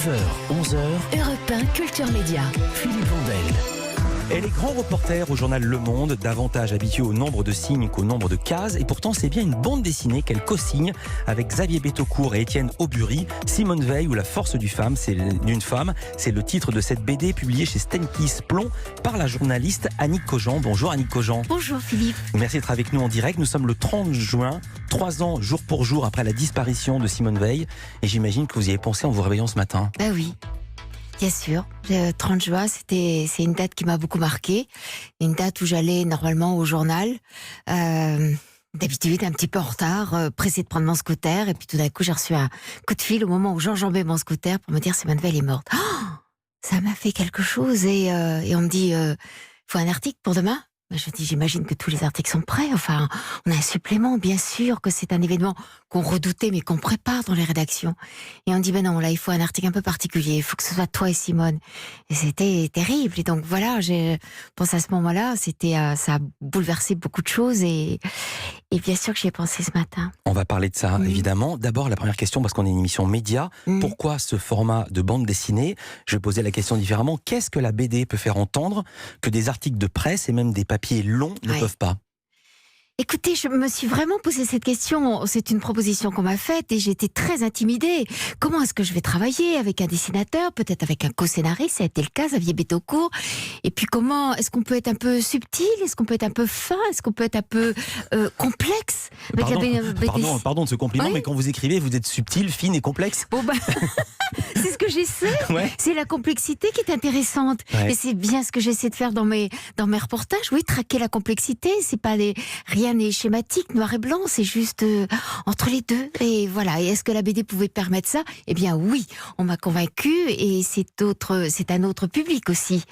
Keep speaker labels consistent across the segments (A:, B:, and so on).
A: 9h, 11h,
B: Europe 1 Culture Média.
A: Philippe Vandel. Elle est grand reporter au journal Le Monde, davantage habituée au nombre de signes qu'au nombre de cases. Et pourtant, c'est bien une bande dessinée qu'elle co-signe avec Xavier Betaucourt et Étienne Aubury. Simone Veil ou La force d'une femme, c'est le titre de cette BD publiée chez Stenkies Plon par la journaliste Annick Cogent. Bonjour Annick Cogent.
B: Bonjour Philippe.
A: Merci d'être avec nous en direct. Nous sommes le 30 juin, 3 ans jour pour jour après la disparition de Simone Veil. Et j'imagine que vous y avez pensé en vous réveillant ce matin.
B: Bah oui. Bien sûr, le 30 juin, c'est une date qui m'a beaucoup marquée. Une date où j'allais normalement au journal, d'habitude un petit peu en retard, pressée de prendre mon scooter. Et puis tout d'un coup, j'ai reçu un coup de fil au moment où j'enjambais mon scooter pour me dire Simone Veil est morte. Oh, ça m'a fait quelque chose et on me dit faut un article pour demain. Je dis, j'imagine que tous les articles sont prêts. Enfin, on a un supplément, bien sûr que c'est un événement qu'on redoutait, mais qu'on prépare dans les rédactions. Et on dit, ben non, là, il faut un article un peu particulier. Il faut que ce soit toi et Simone. Et c'était terrible. Et donc, voilà, je pense à ce moment-là, ça a bouleversé beaucoup de choses. Et bien sûr que j'y ai pensé ce matin.
A: On va parler de ça, évidemment. D'abord, la première question, parce qu'on est une émission média. Pourquoi ce format de bande dessinée ? Je vais poser la question différemment. Qu'est-ce que la BD peut faire entendre que des articles de presse et même des papiers longs ne peuvent pas ?
B: Écoutez, je me suis vraiment posé cette question. C'est une proposition qu'on m'a faite et j'étais très intimidée. Comment est-ce que je vais travailler avec un dessinateur, peut-être avec un co-scénariste, ça a été le cas, Xavier Betaucourt. Et puis comment, est-ce qu'on peut être un peu subtil ? Est-ce qu'on peut être un peu fin ? Est-ce qu'on peut être un peu complexe avec
A: Pardon de ce compliment, oui. Mais quand vous écrivez, vous êtes subtil, fine et complexe.
B: Bon ben, c'est ce que j'essaie. Ouais. C'est la complexité qui est intéressante. Ouais. Et c'est bien ce que j'essaie de faire dans mes reportages. Oui, traquer la complexité, c'est pas rien n'est schématique, noir et blanc, c'est juste entre les deux. Et voilà. Et est-ce que la BD pouvait permettre ça ? Eh bien oui, on m'a convaincue et c'est un autre public aussi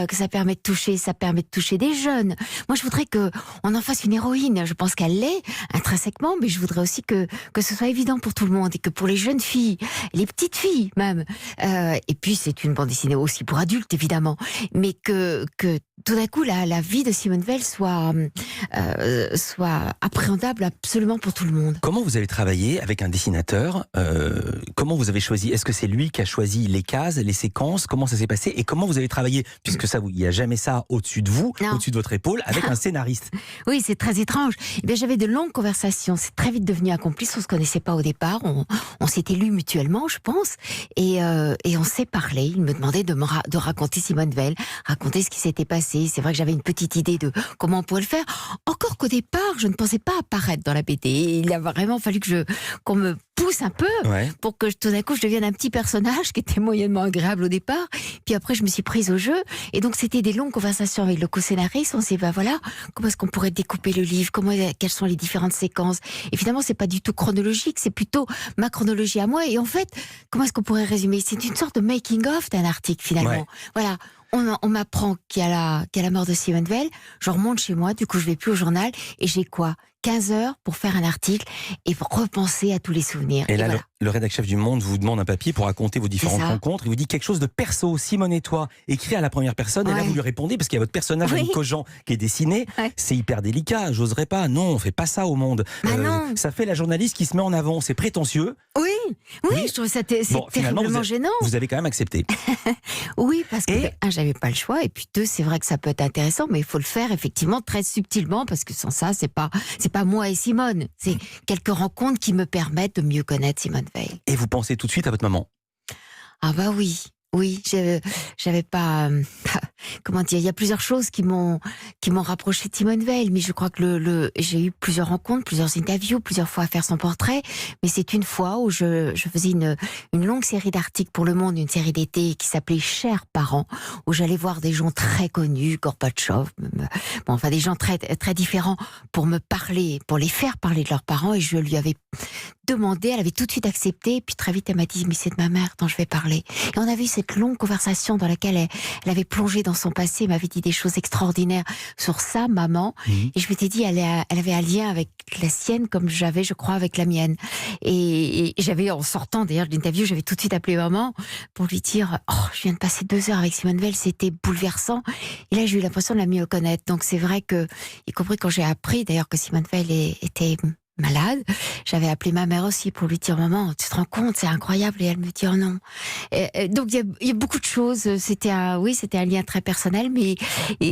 B: que ça permet de toucher. Ça permet de toucher des jeunes. Moi, je voudrais que on en fasse une héroïne. Je pense qu'elle l'est intrinsèquement, mais je voudrais aussi que ce soit évident pour tout le monde et que pour les jeunes filles, les petites filles même. Et puis c'est une bande dessinée aussi pour adultes évidemment, mais que tout d'un coup la vie de Simone Veil soit appréhendable absolument pour tout le monde.
A: Comment vous avez travaillé avec un dessinateur ? Comment vous avez choisi ? Est-ce que c'est lui qui a choisi les cases, les séquences ? Comment ça s'est passé ? Et comment vous avez travaillé ? Puisque ça, il n'y a jamais ça au-dessus de vous, au-dessus de votre épaule, avec un scénariste.
B: Oui, c'est très étrange. Eh bien, j'avais de longues conversations. C'est très vite devenu un complice. On se connaissait pas au départ. On s'était lus mutuellement, je pense. Et on s'est parlé. Il me demandait de raconter Simone Veil, raconter ce qui s'était passé. C'est vrai que j'avais une petite idée de comment on pourrait le faire. Encore qu'au départ, je ne pensais pas apparaître dans la BD. Il a vraiment fallu qu'on me pousse un peu pour que tout d'un coup je devienne un petit personnage qui était moyennement agréable au départ. Puis après, je me suis prise au jeu. Et donc, c'était des longues conversations avec le co-scénariste. On s'est dit, voilà, comment est-ce qu'on pourrait découper le livre ? Quelles sont les différentes séquences ? Évidemment, c'est pas du tout chronologique, c'est plutôt ma chronologie à moi. Et en fait, comment est-ce qu'on pourrait résumer ? C'est une sorte de making-of d'un article, finalement. Ouais. Voilà. On m'apprend qu'il y a la mort de Simone Veil. Je remonte chez moi, du coup, je vais plus au journal. Et j'ai 15 heures pour faire un article et pour repenser à tous les souvenirs.
A: Et là, voilà. Le rédacteur chef du Monde vous demande un papier pour raconter vos différentes rencontres. Il vous dit quelque chose de perso, Simone et toi, écrit à la première personne. Et là, vous lui répondez, parce qu'il y a votre personnage, Annick Cogent, qui est dessiné. Ouais. C'est hyper délicat, j'oserais pas. Non, on fait pas ça au Monde.
B: Non.
A: Ça fait la journaliste qui se met en avant. C'est prétentieux.
B: Oui, je trouve ça terriblement gênant.
A: Vous avez quand même accepté.
B: Oui, parce que j'avais pas le choix. Et puis 2, c'est vrai que ça peut être intéressant, mais il faut le faire effectivement très subtilement, parce que sans ça, c'est pas moi et Simone. C'est quelques rencontres qui me permettent de mieux connaître Simone Veil.
A: Et vous pensez tout de suite à votre maman ?
B: Ah bah oui. Oui, j'avais pas. Comment dire ? Il y a plusieurs choses qui m'ont rapproché de Simone Veil, mais je crois que j'ai eu plusieurs rencontres, plusieurs interviews, plusieurs fois à faire son portrait. Mais c'est une fois où je faisais une longue série d'articles pour Le Monde, une série d'été qui s'appelait Chers parents, où j'allais voir des gens très connus, Gorbatchev, des gens très très différents, pour me parler, pour les faire parler de leurs parents. Et je lui avais demandé, elle avait tout de suite accepté. Et puis très vite, elle m'a dit, mais c'est de ma mère dont je vais parler. Et on avait eu cette longue conversation dans laquelle elle avait plongé dans son passé, m'avait dit des choses extraordinaires sur sa maman. Et je m'étais dit, elle avait un lien avec la sienne comme j'avais, je crois, avec la mienne. Et j'avais, en sortant d'ailleurs de l'interview, j'avais tout de suite appelé maman pour lui dire, je viens de passer 2 heures avec Simone Veil, c'était bouleversant. Et là, j'ai eu l'impression de la mieux connaître. Donc c'est vrai que, y compris quand j'ai appris d'ailleurs que Simone Veil était malade. J'avais appelé ma mère aussi pour lui dire, maman, tu te rends compte, c'est incroyable. Et elle me dit, oh non. Donc il y a beaucoup de choses. C'était un lien très personnel, mais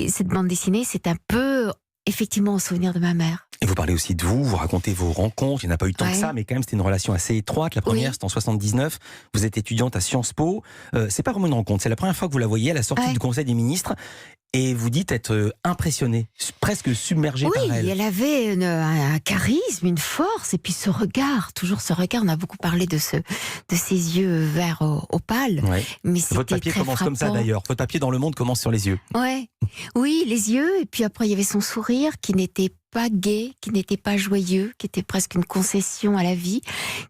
B: cette bande dessinée, c'est un peu effectivement au souvenir de ma mère.
A: Et vous parlez aussi de vous racontez vos rencontres. Il n'y en a pas eu tant que
B: Ouais.
A: ça, mais quand même, c'était une relation assez étroite. La première,
B: Oui.
A: c'était en 79. Vous êtes étudiante à Sciences Po. C'est pas vraiment une rencontre. C'est la première fois que vous la voyez à la sortie
B: Ouais.
A: du Conseil des ministres. Et vous dites être impressionné, presque submergé par
B: Oui,
A: elle.
B: elle avait un charisme, une force, et puis ce regard, toujours ce regard. On a beaucoup parlé de ses yeux verts opales,
A: Ouais.
B: mais c'était
A: Votre papier
B: très
A: commence comme ça
B: frappant.
A: d'ailleurs. Votre papier dans Le Monde commence sur les yeux.
B: Ouais, oui, les yeux, et puis après il y avait son sourire qui n'était pas gai, qui n'était pas joyeux, qui était presque une concession à la vie,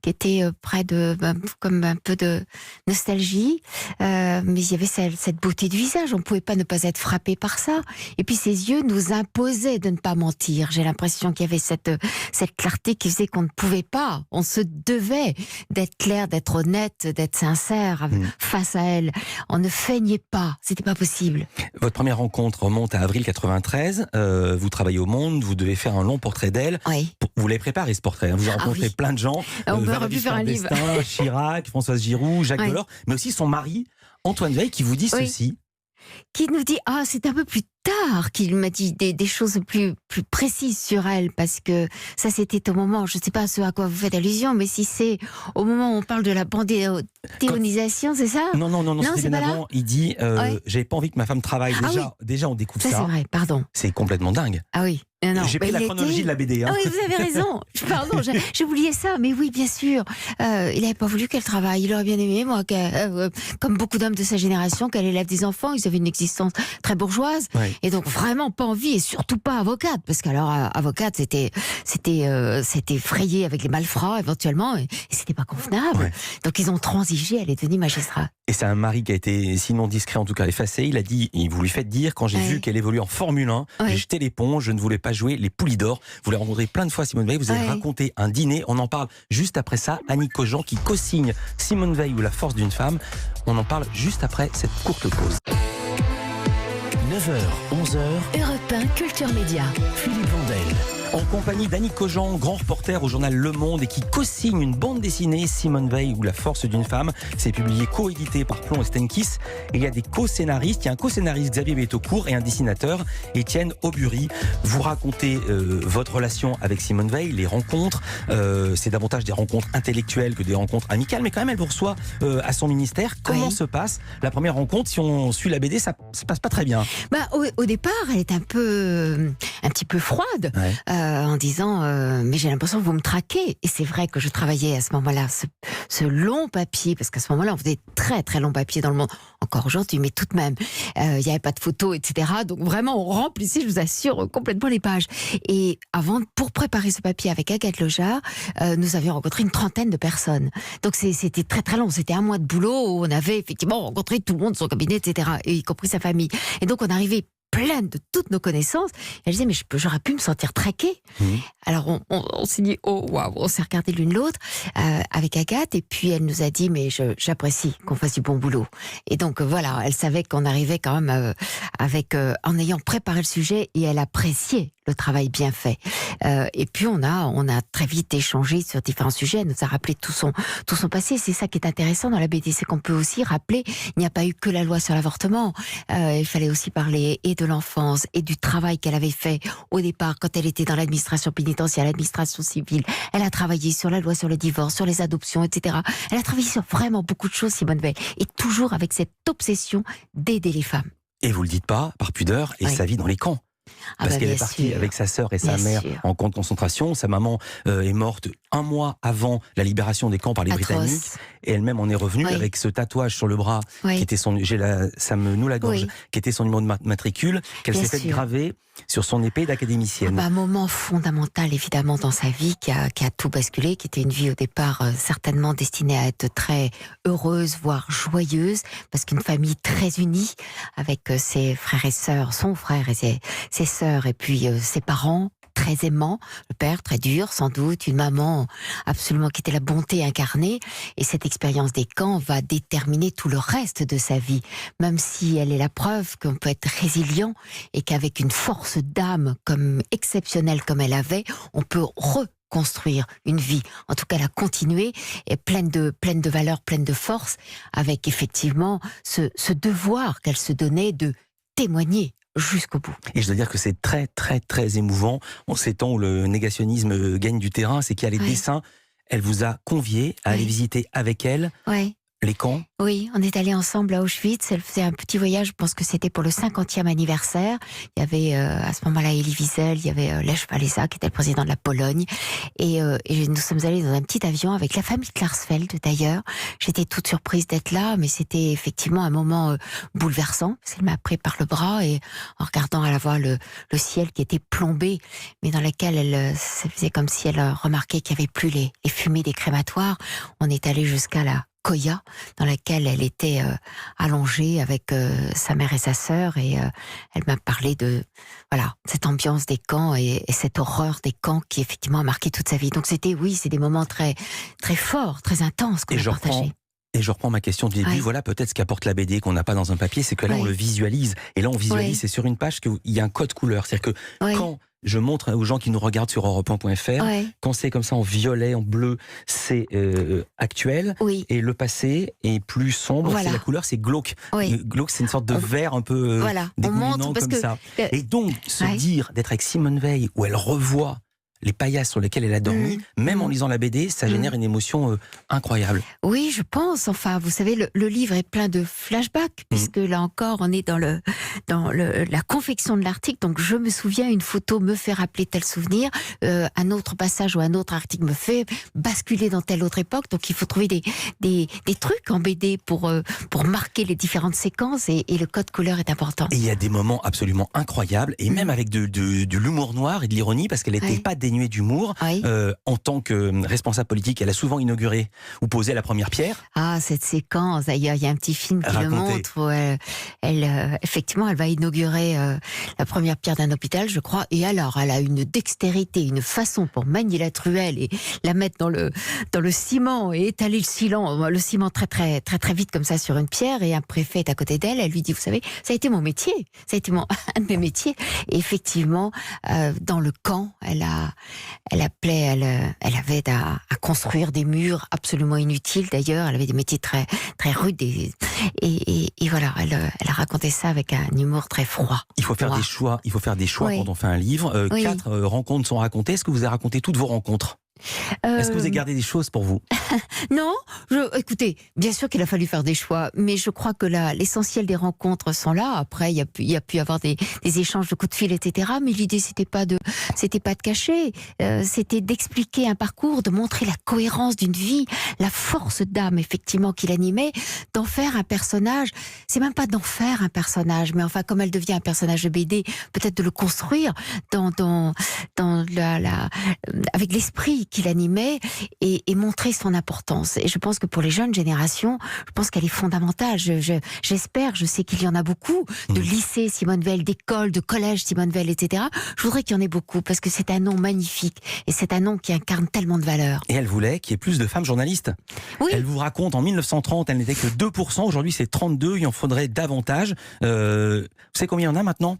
B: qui était près de comme un peu de nostalgie, mais il y avait cette beauté du visage. On ne pouvait pas ne pas être frappé par ça. Et puis ses yeux nous imposaient de ne pas mentir. J'ai l'impression qu'il y avait cette clarté qui faisait qu'on ne pouvait pas, on se devait d'être clair, d'être honnête, d'être sincère face à elle. On ne feignait pas, c'était pas possible.
A: Votre première rencontre remonte à avril 93. Vous travaillez au Monde, vous devez faire un long portrait d'elle.
B: Oui.
A: Vous l'avez préparé ce portrait. Vous avez rencontré
B: oui.
A: plein de gens.
B: On aurait
A: Valéry
B: pu faire un livre.
A: Giscard d'Estaing, Chirac, Françoise Giroud, Jacques
B: Oui.
A: Delors, mais aussi son mari, Antoine Veil, qui vous dit
B: Oui.
A: ceci.
B: Qui nous dit, c'est un peu plus tard qu'il m'a dit des choses plus précises sur elle, parce que ça c'était au moment, je ne sais pas ce à quoi vous faites allusion, mais si c'est au moment où on parle de la pandémonisation, c'est ça?
A: Non,
B: c'est
A: c'était bien
B: pas là.
A: avant. Il dit,
B: Ouais.
A: j'avais pas envie que ma femme travaille.
B: Ah
A: Déjà on découvre
B: Ça
A: ça.
B: c'est vrai, pardon.
A: C'est complètement dingue.
B: Ah oui. Non,
A: J'ai pris
B: bah,
A: la
B: il
A: chronologie
B: était-
A: de la BD. Hein.
B: Ah oui, vous avez raison. Pardon, j'ai oublié ça. Mais oui, bien sûr. Il n'avait pas voulu qu'elle travaille. Il aurait bien aimé, moi, comme beaucoup d'hommes de sa génération, qu'elle élève des enfants. Ils avaient une existence très bourgeoise.
A: Ouais.
B: Et donc, vraiment pas envie. Et surtout pas avocate. Parce qu'alors, avocate, c'était frayé avec les malfrats, éventuellement. Et c'était pas convenable.
A: Ouais.
B: Donc, ils ont transigé. Elle est devenue magistrat.
A: Et c'est un mari qui a été, sinon discret, en tout cas effacé. Il a dit, vous lui faites dire, quand j'ai
B: Ouais.
A: vu qu'elle évolue en Formule 1,
B: Ouais.
A: j'ai jeté l'éponge, je ne voulais pas jouer les poulies d'or. Vous l'avez rencontré plein de fois, Simone Veil. Vous avez
B: Ouais.
A: raconté un dîner. On en parle juste après ça. Annie Cogent qui co-signe Simone Veil ou La force d'une femme. On en parle juste après cette courte pause.
C: 9h, 11h,
D: Europe 1 Culture Média.
C: Philippe Vandel.
A: En compagnie d'Annie Cogent, grand reporter au journal Le Monde et qui co-signe une bande dessinée, Simone Veil ou La force d'une femme. C'est publié, co-édité par Plon et Stenkiss. Et il y a des co-scénaristes. Il y a un co-scénariste, Xavier Betaucourt, et un dessinateur, Étienne Aubury. Vous racontez votre relation avec Simone Veil, les rencontres. C'est davantage des rencontres intellectuelles que des rencontres amicales. Mais quand même, elle vous reçoit à son ministère. Comment
B: Oui.
A: se passe la première rencontre? Si on suit la BD, ça se passe pas très bien.
B: Au départ, elle est un petit peu froide.
A: Ouais.
B: En disant mais j'ai l'impression que vous me traquez. Et c'est vrai que je travaillais à ce moment-là ce long papier, parce qu'à ce moment-là on faisait très très long papier dans Le Monde, encore aujourd'hui, mais tout de même il n'y avait pas de photos, etc. Donc vraiment on remplissait, je vous assure, complètement les pages. Et pour préparer ce papier avec Agathe Lejar, nous avions rencontré une trentaine de personnes. Donc c'était très très long, c'était un mois de boulot où on avait effectivement rencontré tout le monde, son cabinet, etc., et y compris sa famille. Et donc on arrivait pleine de toutes nos connaissances. Elle disait, mais j'aurais pu me sentir traquée. Alors on s'est dit, oh waouh, on s'est regardé l'une l'autre avec Agathe, et puis elle nous a dit, mais j'apprécie qu'on fasse du bon boulot. Et donc voilà, elle savait qu'on arrivait quand même en ayant préparé le sujet, et elle appréciait le travail bien fait. Et puis on a très vite échangé sur différents sujets. Elle nous a rappelé tout son passé. C'est ça qui est intéressant dans la BD, c'est qu'on peut aussi rappeler, il n'y a pas eu que la loi sur l'avortement. Il fallait aussi parler et de l'enfance et du travail qu'elle avait fait au départ quand elle était dans l'administration pénitentiaire, l'administration civile. Elle a travaillé sur la loi sur le divorce, sur les adoptions, etc. Elle a travaillé sur vraiment beaucoup de choses, Simone Veil, et toujours avec cette obsession d'aider les femmes.
A: Et vous le dites pas, par pudeur, et
B: Oui.
A: sa vie dans les camps. Parce qu'elle
B: bien
A: est partie
B: sûr.
A: avec sa sœur et sa
B: Bien
A: mère
B: sûr.
A: en camp de concentration. Sa maman est morte un mois avant la libération des camps par les
B: Atroce.
A: Britanniques. Et elle-même en est revenue
B: Oui.
A: avec ce tatouage sur le bras
B: Oui.
A: qui était ça me noue la gorge,
B: Oui.
A: qui était son numéro de matricule, qu'elle
B: Bien
A: s'est fait
B: sûr.
A: graver sur son épée d'académicienne.
B: Un moment fondamental évidemment dans sa vie qui a tout basculé, qui était une vie au départ certainement destinée à être très heureuse, voire joyeuse, parce qu'une famille très unie avec ses frères et sœurs, son frère et ses sœurs, et puis ses parents très aimants, le père très dur sans doute, une maman absolument qui était la bonté incarnée, et cette expérience des camps va déterminer tout le reste de sa vie, même si elle est la preuve qu'on peut être résilient et qu'avec une force d'âme comme exceptionnelle comme elle avait, on peut construire une vie, en tout cas la continuer, et pleine de valeurs, pleine de force, avec effectivement ce devoir qu'elle se donnait de témoigner jusqu'au bout.
A: Et je dois dire que c'est très, très, très émouvant. En ces temps où le négationnisme gagne du terrain, c'est qu'il y a les dessins. Elle vous a convié à aller visiter avec elle les camps.
B: Oui, on est allés ensemble à Auschwitz. Elle faisait un petit voyage, je pense que c'était pour le 50e anniversaire. Il y avait à ce moment-là Elie Wiesel, il y avait Lech Walesa qui était le président de la Pologne. Et nous sommes allés dans un petit avion avec la famille Klarsfeld d'ailleurs. J'étais toute surprise d'être là, mais c'était effectivement un moment bouleversant. Elle m'a pris par le bras et en regardant à la fois le ciel qui était plombé, mais dans lequel ça faisait comme si elle remarquait qu'il n'y avait plus les fumées des crématoires. On est allé jusqu'à la Koya, dans laquelle elle était allongée avec sa mère et sa sœur, et elle m'a parlé de cette ambiance des camps et cette horreur des camps qui effectivement a marqué toute sa vie. Donc c'est des moments très très forts, très intenses qu'on a partagés.
A: Et je reprends ma question du début. Voilà peut-être ce qu'apporte la BD qu'on n'a pas dans un papier, c'est que là on le visualise. Et là on visualise, c'est sur une page qu'il y a un code couleur. C'est-à-dire que quand je montre aux gens qui nous regardent sur Europe1.fr, quand c'est comme ça en violet, en bleu, c'est actuel. Et le passé est plus sombre, c'est la couleur, c'est glauque. Glauque, c'est une sorte de vert un peu dégoulinant comme ça. Et donc, se dire d'être avec Simone Veil, où elle revoit les paillasses sur lesquelles elle a dormi, même en lisant la BD, ça génère une émotion incroyable.
B: Oui, je pense. Enfin, vous savez, le livre est plein de flashbacks, puisque là encore, on est dans la confection de l'article. Donc, je me souviens, une photo me fait rappeler tel souvenir, un autre passage ou un autre article me fait basculer dans telle autre époque. Donc, il faut trouver des trucs en BD pour marquer les différentes séquences, et le code couleur est important.
A: Et il y a des moments absolument incroyables, et même avec de l'humour noir et de l'ironie, parce qu'elle n'était pas dénuée d'humour. En tant que responsable politique, elle a souvent inauguré ou posé la première pierre. Ah,
B: cette séquence, d'ailleurs, il y a un petit film qui le montre, où effectivement, elle va inaugurer la première pierre d'un hôpital, je crois, et alors, elle a une dextérité, une façon pour manier la truelle et la mettre dans le ciment et étaler le ciment très, très, très, très vite comme ça sur une pierre, et un préfet est à côté d'elle, elle lui dit, vous savez, ça a été mon métier, ça a été un de mes métiers. Et effectivement, dans le camp, elle avait à construire des murs absolument inutiles d'ailleurs. Elle avait des métiers très, très rudes et voilà, elle a raconté ça avec un humour très froid.
A: Il faut faire des choix. Il faut faire des choix quand on fait un livre. 4 rencontres sont racontées. Est-ce que vous avez raconté toutes vos rencontres ? Est-ce que vous avez gardé des choses pour vous ?
B: Non, écoutez, bien sûr qu'il a fallu faire des choix, mais je crois que l'essentiel des rencontres sont là. Après, il y a pu y avoir des échanges de coups de fil, etc. Mais l'idée, c'était pas de cacher, c'était d'expliquer un parcours, de montrer la cohérence d'une vie, la force d'âme, effectivement, qui l'animait, d'en faire un personnage. C'est même pas d'en faire un personnage, mais enfin, comme elle devient un personnage de BD, peut-être de le construire avec l'esprit qui l'animait, et montrer son importance. Et je pense que pour les jeunes générations, je pense qu'elle est fondamentale. J'espère, je sais qu'il y en a beaucoup, de lycées Simone Veil, d'écoles, de collèges Simone Veil, etc. Je voudrais qu'il y en ait beaucoup, parce que c'est un nom magnifique, et c'est un nom qui incarne tellement de valeurs.
A: Et elle voulait qu'il y ait plus de femmes journalistes.
B: Oui.
A: Elle vous raconte, en 1930, elle n'était que 2%, aujourd'hui c'est 32%, il en faudrait davantage. Vous savez combien il y en a maintenant ?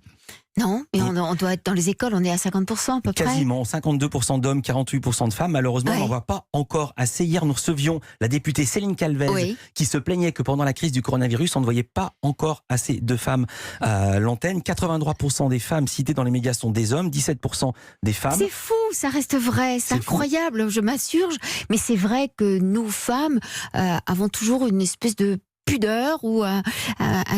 B: Non, mais on doit être dans les écoles, on est à 50% à peu près.
A: Quasiment, 52% d'hommes, 48% de femmes. Malheureusement, on n'en voit pas encore assez. Hier, nous recevions la députée Céline Calvez, qui se plaignait que pendant la crise du coronavirus, on ne voyait pas encore assez de femmes à l'antenne. 83% des femmes citées dans les médias sont des hommes, 17% des femmes.
B: C'est fou, ça reste vrai, c'est incroyable, je m'insurge. Mais c'est vrai que nous, femmes, avons toujours une espèce de pudeur ou un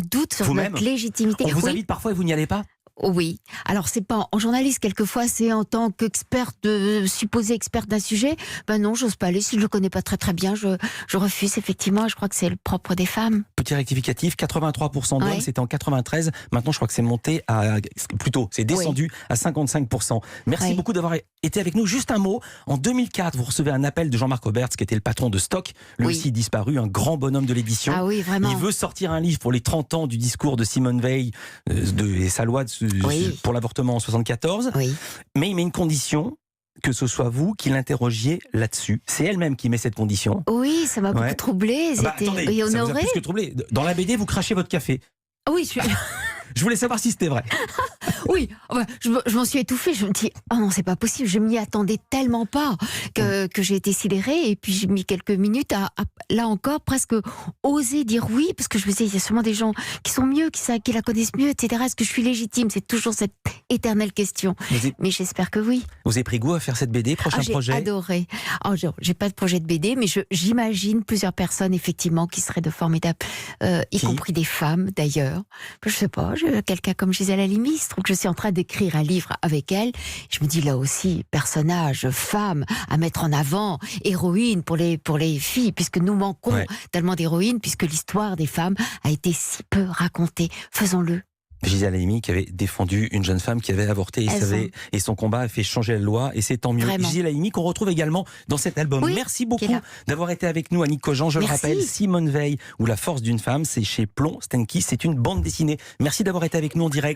B: doute sur notre légitimité.
A: On vous invite parfois et vous n'y allez pas ?
B: Oui. Alors, c'est pas en journaliste, quelquefois, c'est en tant qu'experte, supposée experte d'un sujet. Ben non, j'ose pas aller. Si je le connais pas très très bien, je refuse, effectivement. Je crois que c'est le propre des femmes.
A: Petit rectificatif, 83% d'hommes, c'était en 93. Maintenant, je crois que c'est monté c'est descendu à 55%. Merci beaucoup d'avoir été avec nous. Juste un mot. En 2004, vous recevez un appel de Jean-Marc Oberts, qui était le patron de Stock, lui aussi disparu, un grand bonhomme de l'édition.
B: Ah oui, vraiment.
A: Il veut sortir un livre pour les 30 ans du discours de Simone Veil et sa loi pour l'avortement en 74. Mais il met une condition, que ce soit vous qui l'interrogiez là-dessus. C'est elle-même qui met cette condition.
B: Oui, ça m'a beaucoup troublé.
A: Attendez, ça vous a plus que troublé. Dans la BD, vous crachez votre café.
B: Oui,
A: Je voulais savoir si c'était vrai.
B: Oui, enfin, je m'en suis étouffée. Je me dis, oh non, c'est pas possible. Je m'y attendais tellement pas que j'ai été sidérée. Et puis j'ai mis quelques minutes à là encore, presque oser dire oui, parce que je me disais, il y a sûrement des gens qui sont mieux, qui la connaissent mieux, etc. Est-ce que je suis légitime? C'est toujours cette éternelle question. Mais j'espère que oui.
A: Vous avez pris goût à faire cette BD, prochain projet?
B: J'ai adoré. Oh, j'ai pas de projet de BD, mais j'imagine plusieurs personnes, effectivement, qui seraient de formidables, y compris des femmes, d'ailleurs. Je sais pas, quelqu'un comme Gisèle Halimi, il se trouve que je suis en train d'écrire un livre avec elle. Je me dis là aussi, personnage, femme, à mettre en avant, héroïne pour les filles, puisque nous manquons tellement d'héroïnes, puisque l'histoire des femmes a été si peu racontée. Faisons-le.
A: Gisèle Halimi qui avait défendu une jeune femme qui avait avorté et son combat a fait changer la loi et c'est tant mieux.
B: Vraiment.
A: Gisèle Halimi qu'on retrouve également dans cet album.
B: Oui,
A: Merci beaucoup d'avoir été avec nous, Annick Cogent. Je le rappelle, Simone Veil ou La force d'une femme, c'est chez Plon Stenki, c'est une bande dessinée. Merci d'avoir été avec nous en direct.